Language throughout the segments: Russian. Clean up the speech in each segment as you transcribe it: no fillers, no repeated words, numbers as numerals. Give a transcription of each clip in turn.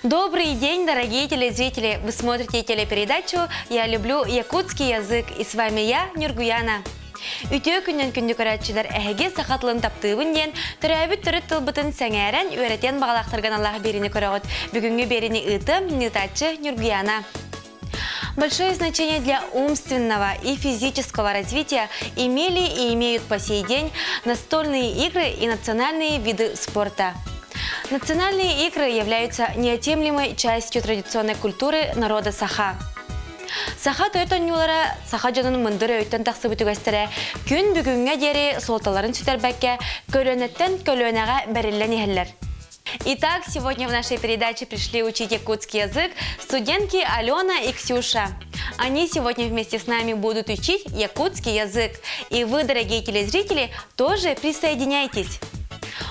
Добрый день, дорогие телезрители! Вы смотрите телепередачу «Я люблю якутский язык» и с вами я, Нюргуяна. Үтө күннен күнді көрәтшілер әхеге сақатлығын таптығын ден, түрәбіт түріт тұлбытын сәңәрен өретен бағалақтырған Аллах беріні көріғыт. Бүгінгі беріні ұтым Нютачы Нюргуяна. Большое значение для умственного и физического развития имели и имеют по сей день настольные игры и национальные виды спорта. Национальные игры являются неотъемлемой частью традиционной культуры народа Саха. Саха төйтон юлара Саха жанын мындыры өйттен тақсы бүтігістірі күн бүгінге дері солталарын сүтербәкке көлөнеттен көлөнеға бәрілен ехелер. Итак, сегодня в нашей передаче пришли учить якутский язык студентки Алена и Ксюша. Они сегодня вместе с нами будут учить якутский язык. И вы, дорогие телезрители, тоже присоединяйтесь.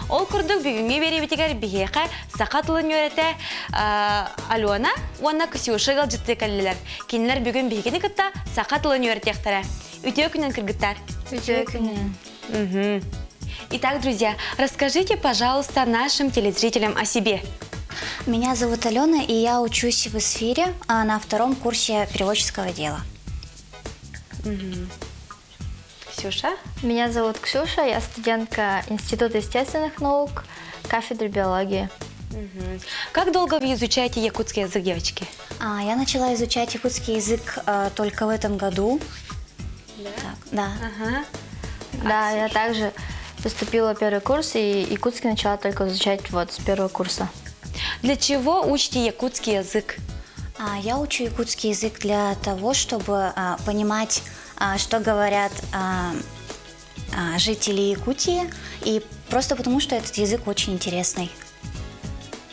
Ол күрдік бүгінге беребетігер бігеға сақатылын өреті Алена, онна Ксюша ғалжытты кәлілер. Кенілер бүгін бігені күтті сақатылын өретектері. Үтеу күнен кіргіттар? Үтеу күнен. Итак, друзья, расскажите, пожалуйста, нашим телезрителям о себе. Меня зовут Алена, и я учусь в ИСФИРе на втором курсе переводческого дела. Ксюша? Меня зовут Ксюша, я студентка Института естественных наук, кафедры биологии. Как долго вы изучаете якутский язык, девочки? Я начала изучать якутский язык только в этом году. Да? Так, да. Ага. Да, я также поступила в первый курс, и якутский начала только изучать вот с первого курса. Для чего учите якутский язык? Я учу якутский язык для того, чтобы понимать, что говорят жители Якутии, и просто потому, что этот язык очень интересный.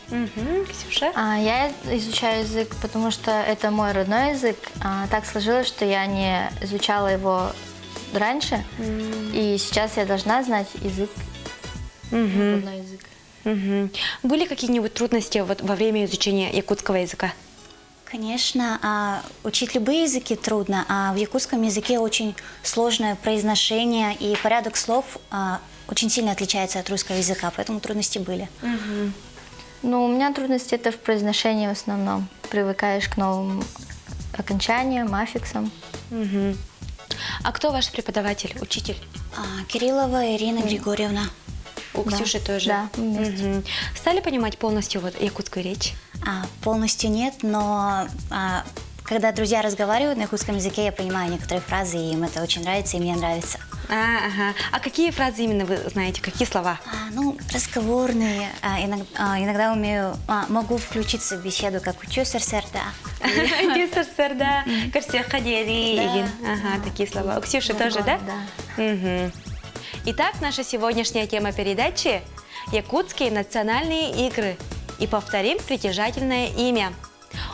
Ксюша? Я изучаю язык, потому что это мой родной язык. Так сложилось, что я не изучала его раньше, и сейчас я должна знать язык, родной язык. Были какие-нибудь трудности во время изучения якутского языка? Конечно, учить любые языки трудно, а в якутском языке очень сложное произношение, и порядок слов очень сильно отличается от русского языка, поэтому трудности были. Ну, у меня трудности это в произношении в основном. Привыкаешь к новым окончаниям, аффиксам. А кто ваш преподаватель, учитель? Кириллова Ирина Григорьевна. У Ксюши тоже? Да, вместе. Стали понимать полностью якутскую речь? Полностью нет, но когда друзья разговаривают на якутском языке, я понимаю некоторые фразы, и им это очень нравится, и мне нравится. А какие фразы именно вы знаете, какие слова? Разговорные, иногда могу включиться в беседу, как «Чусер-серда». «Чусер-серда», «Карсех-хадери». Ага, такие слова. У Ксюши тоже, да? Да. Итак, наша сегодняшняя тема передачи – якутские национальные игры. И повторим притяжательное имя.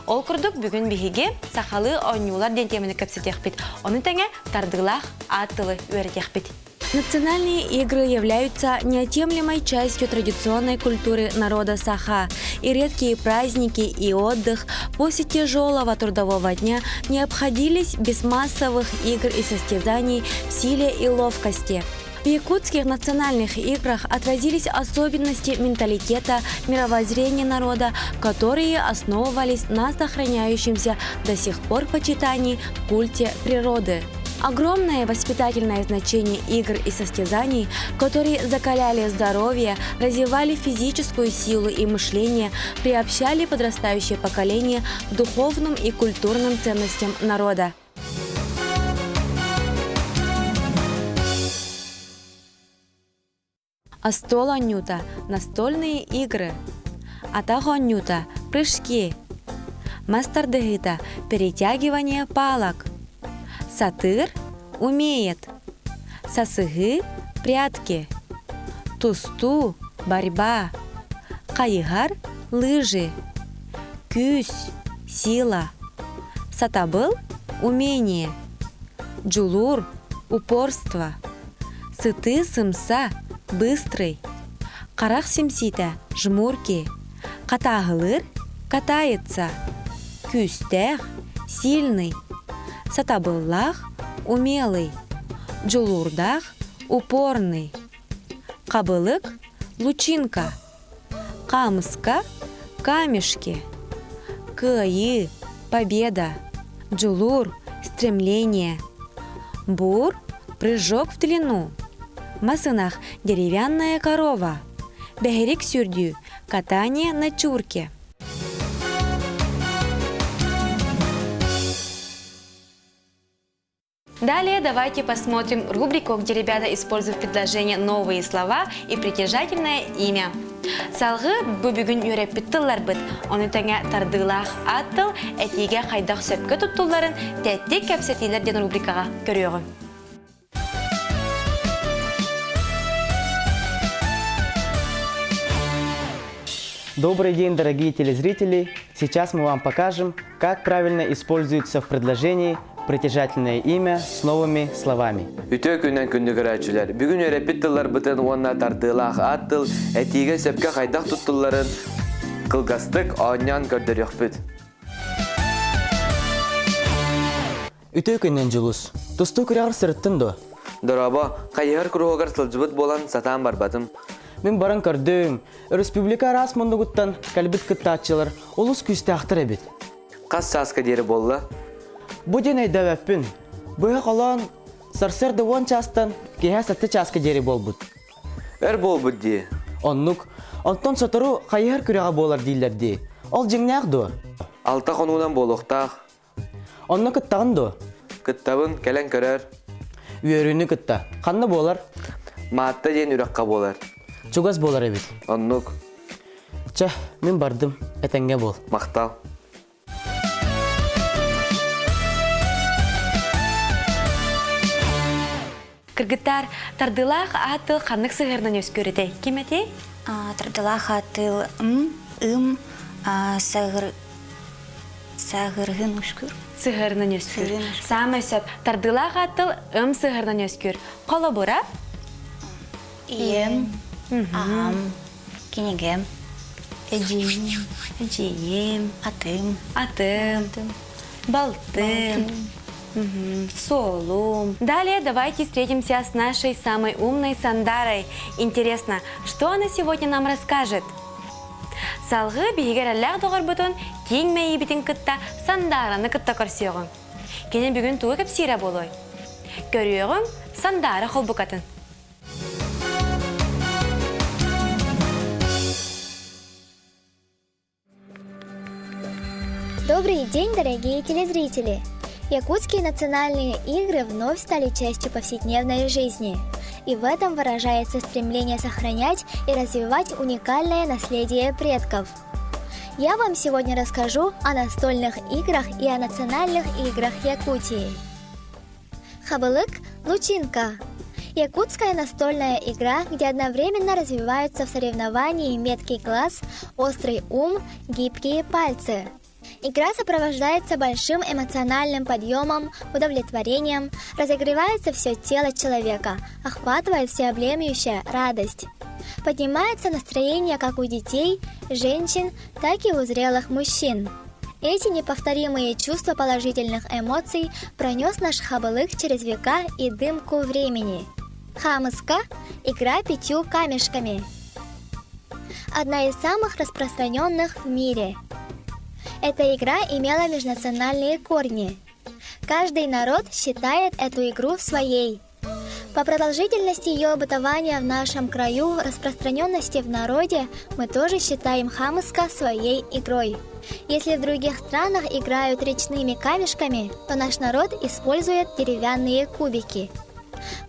Ол күрдік бүгін бігеге сақалы ойнулар ден темені көпсетек бит. Оның тәңе тардылақ аттылы өретек бит. Национальные игры являются неотъемлемой частью традиционной культуры народа Саха, и редкие праздники и отдых после тяжелого трудового дня не обходились без массовых игр и состязаний в силе и ловкости. В якутских национальных играх отразились особенности менталитета, мировоззрения народа, которые основывались на сохраняющемся до сих пор почитании культе природы. Огромное воспитательное значение игр и состязаний, которые закаляли здоровье, развивали физическую силу и мышление, приобщали подрастающее поколение к духовным и культурным ценностям народа. Астол анюта – настольные игры. Атах анюта – прыжки. Мастардыгыта – перетягивание палок. Сатыр – умеет. Сасыгы – прятки. Тусту – борьба. Кайгар – лыжи. Күс – сила. Сатабыл – умение. Джулур – упорство. Сыты сымса – быстрый. Карах симсита – жмурки. Катағылыр – катается. Күстәх – сильный. Сатабыллах – умелый. Джулурдах – упорный. Кабылык – лучинка. Камыска – камешки. кыйы, победа. Джулур – стремление. Бур – прыжок в длину. Масынах – деревянная корова. Бехерик сюрдю – катание на чурке. Далее давайте посмотрим рубрику, где ребята используют в предложении новые слова и притяжательное имя. Салгы бүгін үйреп біттілер біт. Оны тәңе тардылақ аттыл, әтеге қайдақ сөпкі тұттыларын тәттек кәпсетейлер ден рубрикаға көріғын. Добрый день, дорогие телезрители! Сейчас мы вам покажем, как правильно используется в предложении притяжательное имя с новыми словами. Үтө күннен күнді көрәтшілер. Бүгін өрепіттілер бұтын онына тардылақ аттыл, әтеге сөпке қайдақ тұттыларын қылғастық оңнян көрдір өкпіт. Үтө күннен жылус. Тусту күрәғыр сырыттын до. Дораба, қайығыр күріғығыр сылжыбыт болан сатан барбатым. Мен барын көрдім. Республика рас мұндығыттан кәлбіт кыттатчылар олыс күсті ақтыр әбет. Қас часка дері болла. Бұ ден әйдәвәппін. Бұя қалан сарсырды 10 частан кейе сәтті часка дері бол бұд. Өр бол бұд де. Оннук, онтон сатыру қайығыр күрәға болар дейлер де. Ол жеңнәқ до. Алта қонуынан болуқтақ. Онны кыттағын до. Кыттабын кәлен көрер. Үйеріні кытта. Қанны болар? Маатта ден үраққа болар. Чугаз болар әбет. Оннук. Ча, мен бардым. Әтәңге бол. Мақтал. Кыргыттар тардылақ аттыл қанық сығырнан өз көреді. Кем әте? Тардылах атыл сағырғын үшкір. Сығырнан өз көр. Сығырнан өз көр. Самы сөп тардылақ аттыл сығырнан өз көр. Қолы бұра? Ием, ағам, кенегем, Әжейім, атым, балтым, солум. Далее давайте встретимся с нашей самой умной Сандарой. Интересно, что она сегодня нам расскажет? Салғы бейгер әлләқ доғыр бұтын, кейін мәйі бітін күтті Сандараны күтті көрсеуғын. Кенен бүгін туы кіп сирә болой. Көріуғын Сандары қол бұқатын. Добрый день, дорогие телезрители! Якутские национальные игры вновь стали частью повседневной жизни. И в этом выражается стремление сохранять и развивать уникальное наследие предков. Я вам сегодня расскажу о настольных играх и о национальных играх Якутии. Хабылык – лучинка. Якутская настольная игра, где одновременно развиваются в соревновании меткий глаз, острый ум, гибкие пальцы. Игра сопровождается большим эмоциональным подъемом, удовлетворением, разогревается все тело человека, охватывает всеобъемлющая радость. Поднимается настроение как у детей, женщин, так и у зрелых мужчин. Эти неповторимые чувства положительных эмоций пронес наш хабылык через века и дымку времени. Хамыска – игра 5 камешками. Одна из самых распространенных в мире. Эта игра имела межнациональные корни. Каждый народ считает эту игру своей. По продолжительности ее бытования в нашем краю, распространенности в народе, мы тоже считаем хамыска своей игрой. Если в других странах играют речными камешками, то наш народ использует деревянные кубики.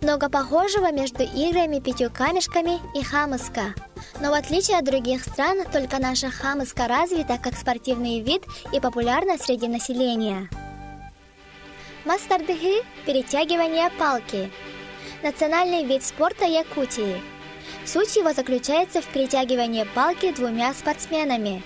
Много похожего между играми 5 камешками и хамыска. Но в отличие от других стран, только наша хамыска развита как спортивный вид и популярна среди населения. Мастардыхы – перетягивание палки. Национальный вид спорта Якутии. Суть его заключается в перетягивании палки 2 спортсменами.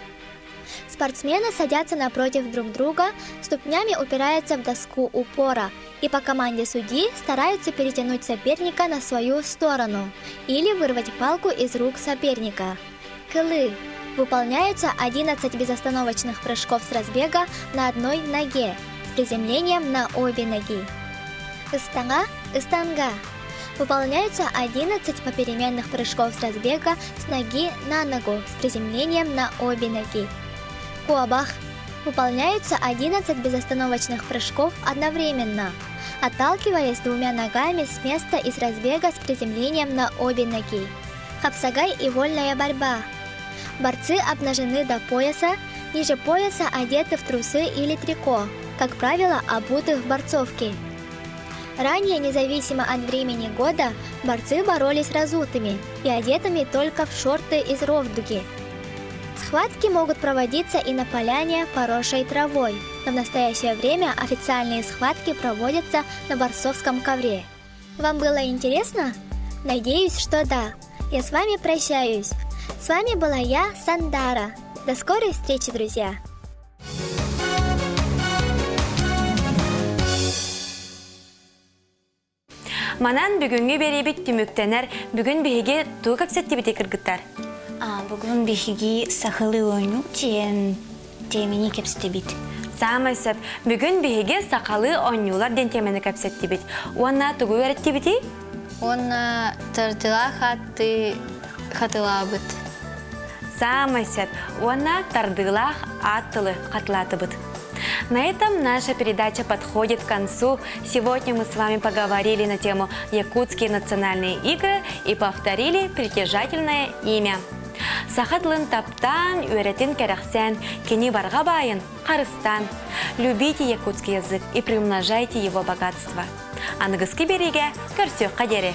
Спортсмены садятся напротив друг друга, ступнями упираются в доску упора и по команде судьи стараются перетянуть соперника на свою сторону или вырвать палку из рук соперника. Кылы. Выполняются 11 безостановочных прыжков с разбега на одной ноге с приземлением на обе ноги. Истанга. Выполняются 11 попеременных прыжков с разбега с ноги на ногу с приземлением на обе ноги. Куабах. Выполняются 11 безостановочных прыжков одновременно, отталкиваясь двумя ногами с места и с разбега с приземлением на обе ноги. Хапсагай и вольная борьба. Борцы обнажены до пояса, ниже пояса одеты в трусы или трико, как правило, обутых в борцовки. Ранее, независимо от времени года, борцы боролись разутыми и одетыми только в шорты из ровдуги. Схватки могут проводиться и на поляне, поросшей травой, но в настоящее время официальные схватки проводятся на борцовском ковре. Вам было интересно? Надеюсь, что да. Я с вами прощаюсь. С вами была я, Сандара. До скорой встречи, друзья! Манан бүгүнгө беребит түмүктенер бүгүн биһиге туу капсеттибите кыргыттар. Бүгін бихиги сахылы ойну темени кепстебит. Самайсып, бүгүн биһиге сакалы оннюлар ден темени капсеттибит. Уанна тугу вереттибити? Он тардыла хатылабыт. Самайсып, уанна тардылах аттылы катлатыбыт. На этом наша передача подходит к концу. Сегодня мы с вами поговорили на тему «Якутские национальные игры» и повторили притяжательное имя. Сахатлын таптан, үйретін кәрәхсән, кені барға байын, қарыстан. Любите якутский язык и приумножайте его богатство. Анығызки береге көрсек қадері.